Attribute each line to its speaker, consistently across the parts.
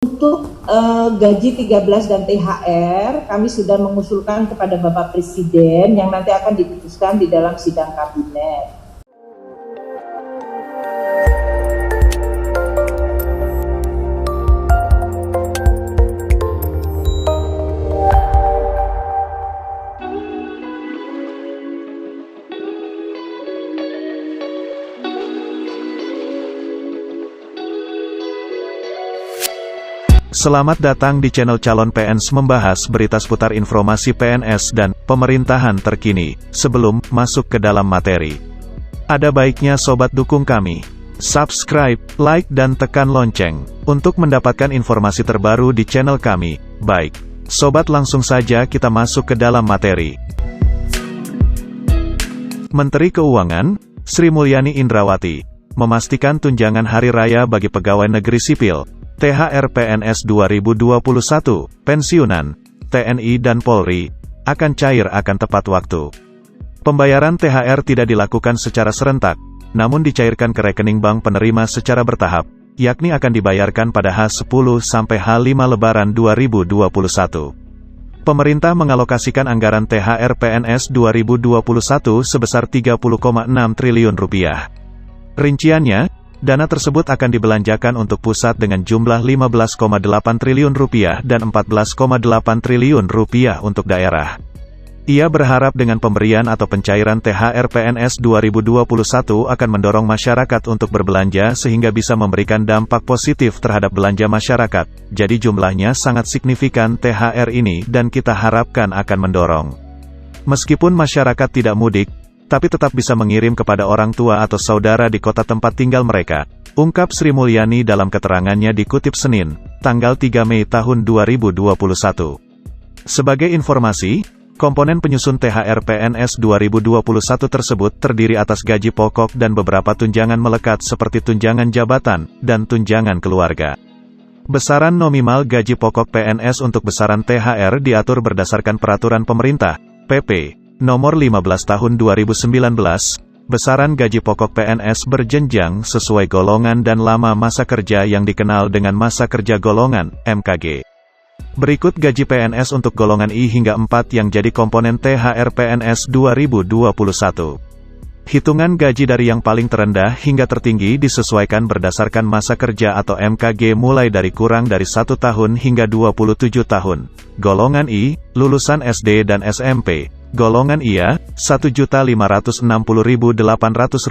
Speaker 1: Untuk gaji 13 dan THR, kami sudah mengusulkan kepada Bapak Presiden yang nanti akan diputuskan di dalam sidang kabinet.
Speaker 2: Selamat datang di channel Calon PNS membahas berita seputar informasi PNS dan pemerintahan terkini. Sebelum masuk ke dalam materi, ada baiknya sobat dukung kami. Subscribe, like dan tekan lonceng untuk mendapatkan informasi terbaru di channel kami. Baik, sobat, langsung saja kita masuk ke dalam materi. Menteri Keuangan, Sri Mulyani Indrawati, memastikan tunjangan hari raya bagi pegawai negeri sipil, THR PNS 2021, pensiunan, TNI dan Polri, akan cair akan tepat waktu. Pembayaran THR tidak dilakukan secara serentak, namun dicairkan ke rekening bank penerima secara bertahap, yakni akan dibayarkan pada H10 sampai H5 Lebaran 2021. Pemerintah mengalokasikan anggaran THR PNS 2021 sebesar Rp30,6 triliun. Rinciannya, dana tersebut akan dibelanjakan untuk pusat dengan jumlah Rp15,8 triliun dan Rp14,8 triliun untuk daerah. Ia berharap dengan pemberian atau pencairan THR PNS 2021 akan mendorong masyarakat untuk berbelanja sehingga bisa memberikan dampak positif terhadap belanja masyarakat. Jadi jumlahnya sangat signifikan THR ini dan kita harapkan akan mendorong. Meskipun masyarakat tidak mudik, tapi tetap bisa mengirim kepada orang tua atau saudara di kota tempat tinggal mereka, ungkap Sri Mulyani dalam keterangannya dikutip Senin, tanggal 3 Mei tahun 2021. Sebagai informasi, komponen penyusun THR PNS 2021 tersebut terdiri atas gaji pokok dan beberapa tunjangan melekat seperti tunjangan jabatan dan tunjangan keluarga. Besaran nominal gaji pokok PNS untuk besaran THR diatur berdasarkan peraturan pemerintah, PP Nomor 15 Tahun 2019, besaran gaji pokok PNS berjenjang sesuai golongan dan lama masa kerja yang dikenal dengan masa kerja golongan, MKG. Berikut gaji PNS untuk golongan I hingga 4 yang jadi komponen THR PNS 2021. Hitungan gaji dari yang paling terendah hingga tertinggi disesuaikan berdasarkan masa kerja atau MKG mulai dari kurang dari 1 tahun hingga 27 tahun. Golongan I, lulusan SD dan SMP. Golongan IA, Rp1.560.800,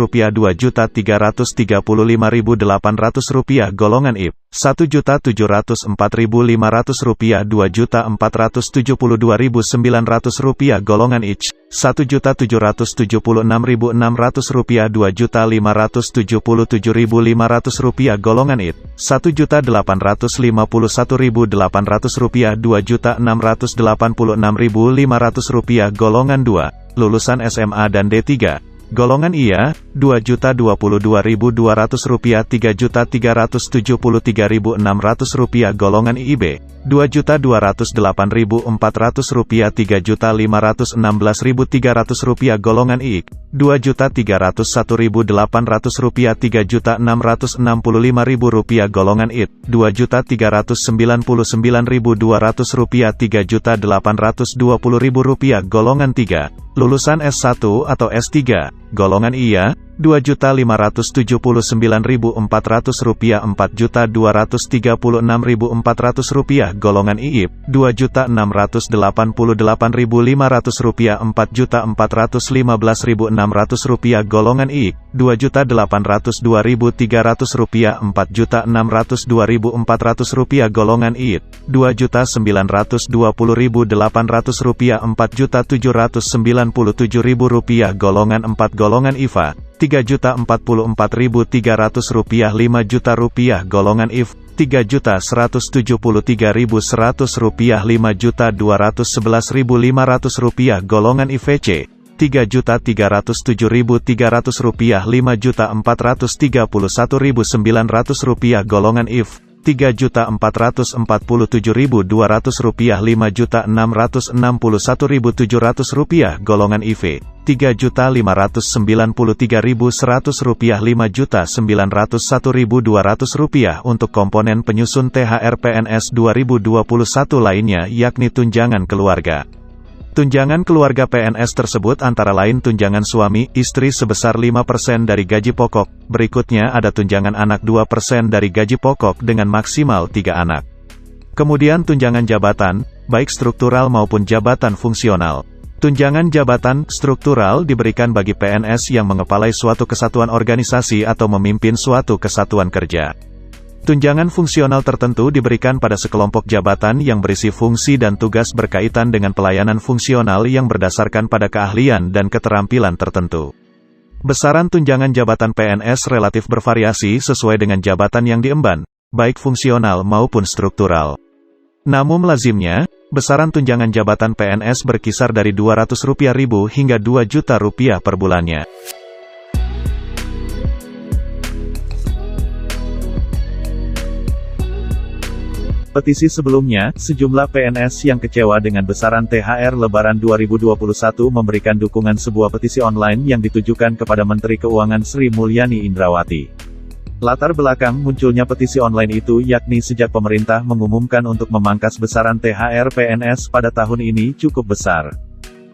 Speaker 2: Rp2.335.800. Golongan IP, Rp1.704.500, Rp2.472.900. Golongan IC, Rp1.776.600, Rp2.577.500. Golongan IT, Rp1.851.800, Rp2.686.500. Golongan 2, lulusan SMA dan D3. Golongan IA, Rp2.022.200, Rp3.373.600. Golongan IB, Rp2.208.400, Rp3.516.300. Golongan IIK, Rp2.301.800, Rp3.665.000. Golongan IT, Rp2.399.200, Rp3.820.000. Golongan 3, lulusan S1 atau S3. Golongan IA, Rp2.579.400, Rp4.236.400. Golongan IIP, Rp2.688.500, Rp4.415.600. Golongan IIK, Rp2.802.300, Rp4.602.400. Golongan IIT, Rp2.920.800, Rp4.797.000. Golongan 4. Golongan IFA, Rp3.044.300, Rp5.000.000. Golongan IF, Rp3.173.100, Rp5.211.500. Golongan IVC, Rp3.307.300, Rp5.431.900. Golongan IF, Rp3.447.200, Rp5.661.700, golongan IV, Rp3.593.100, Rp5.901.200, untuk komponen penyusun THR PNS 2021 lainnya yakni tunjangan keluarga. Tunjangan keluarga PNS tersebut antara lain tunjangan suami, istri sebesar 5% dari gaji pokok, berikutnya ada tunjangan anak 2% dari gaji pokok dengan maksimal 3 anak. Kemudian tunjangan jabatan, baik struktural maupun jabatan fungsional. Tunjangan jabatan struktural diberikan bagi PNS yang mengepalai suatu kesatuan organisasi atau memimpin suatu kesatuan kerja. Tunjangan fungsional tertentu diberikan pada sekelompok jabatan yang berisi fungsi dan tugas berkaitan dengan pelayanan fungsional yang berdasarkan pada keahlian dan keterampilan tertentu. Besaran tunjangan jabatan PNS relatif bervariasi sesuai dengan jabatan yang diemban, baik fungsional maupun struktural. Namun lazimnya, besaran tunjangan jabatan PNS berkisar dari Rp200.000 hingga Rp2 juta per bulannya. Petisi sebelumnya, sejumlah PNS yang kecewa dengan besaran THR Lebaran 2021 memberikan dukungan sebuah petisi online yang ditujukan kepada Menteri Keuangan Sri Mulyani Indrawati. Latar belakang munculnya petisi online itu yakni sejak pemerintah mengumumkan untuk memangkas besaran THR PNS pada tahun ini cukup besar.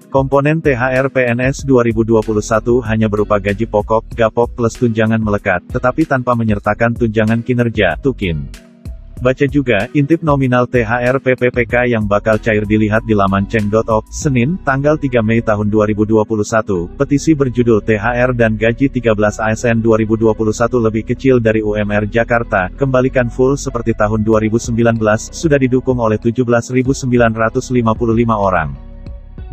Speaker 2: Komponen THR PNS 2021 hanya berupa gaji pokok, gapok plus tunjangan melekat, tetapi tanpa menyertakan tunjangan kinerja, tukin. Baca juga, intip nominal THR PPPK yang bakal cair dilihat di laman ceng.org, Senin, tanggal 3 Mei tahun 2021, petisi berjudul THR dan Gaji 13 ASN 2021 lebih kecil dari UMR Jakarta, kembalikan full seperti tahun 2019, sudah didukung oleh 17.955 orang.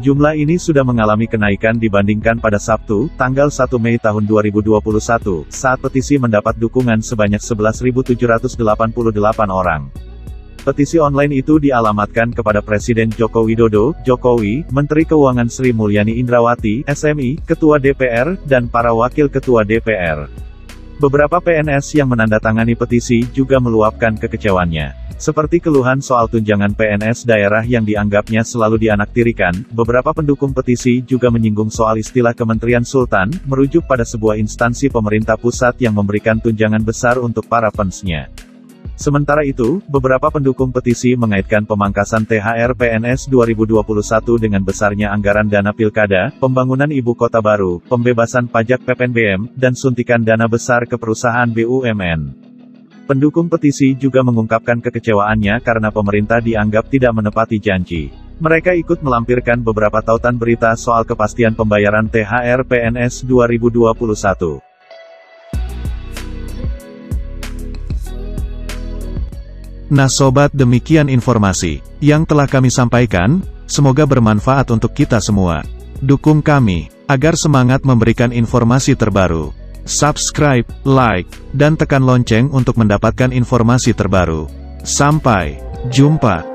Speaker 2: Jumlah ini sudah mengalami kenaikan dibandingkan pada Sabtu, tanggal 1 Mei tahun 2021, saat petisi mendapat dukungan sebanyak 11.788 orang. Petisi online itu dialamatkan kepada Presiden Joko Widodo, Jokowi, Menteri Keuangan Sri Mulyani Indrawati, SMI, Ketua DPR, dan para Wakil Ketua DPR. Beberapa PNS yang menandatangani petisi juga meluapkan kekecewaannya. Seperti keluhan soal tunjangan PNS daerah yang dianggapnya selalu dianaktirikan, beberapa pendukung petisi juga menyinggung soal istilah Kementerian Sultan, merujuk pada sebuah instansi pemerintah pusat yang memberikan tunjangan besar untuk para PNS-nya. Sementara itu, beberapa pendukung petisi mengaitkan pemangkasan THR PNS 2021 dengan besarnya anggaran dana pilkada, pembangunan ibu kota baru, pembebasan pajak PPNBM, dan suntikan dana besar ke perusahaan BUMN. Pendukung petisi juga mengungkapkan kekecewaannya karena pemerintah dianggap tidak menepati janji. Mereka ikut melampirkan beberapa tautan berita soal kepastian pembayaran THR PNS 2021. Nah sobat, demikian informasi yang telah kami sampaikan, semoga bermanfaat untuk kita semua. Dukung kami, agar semangat memberikan informasi terbaru. Subscribe, like, dan tekan lonceng untuk mendapatkan informasi terbaru. Sampai jumpa.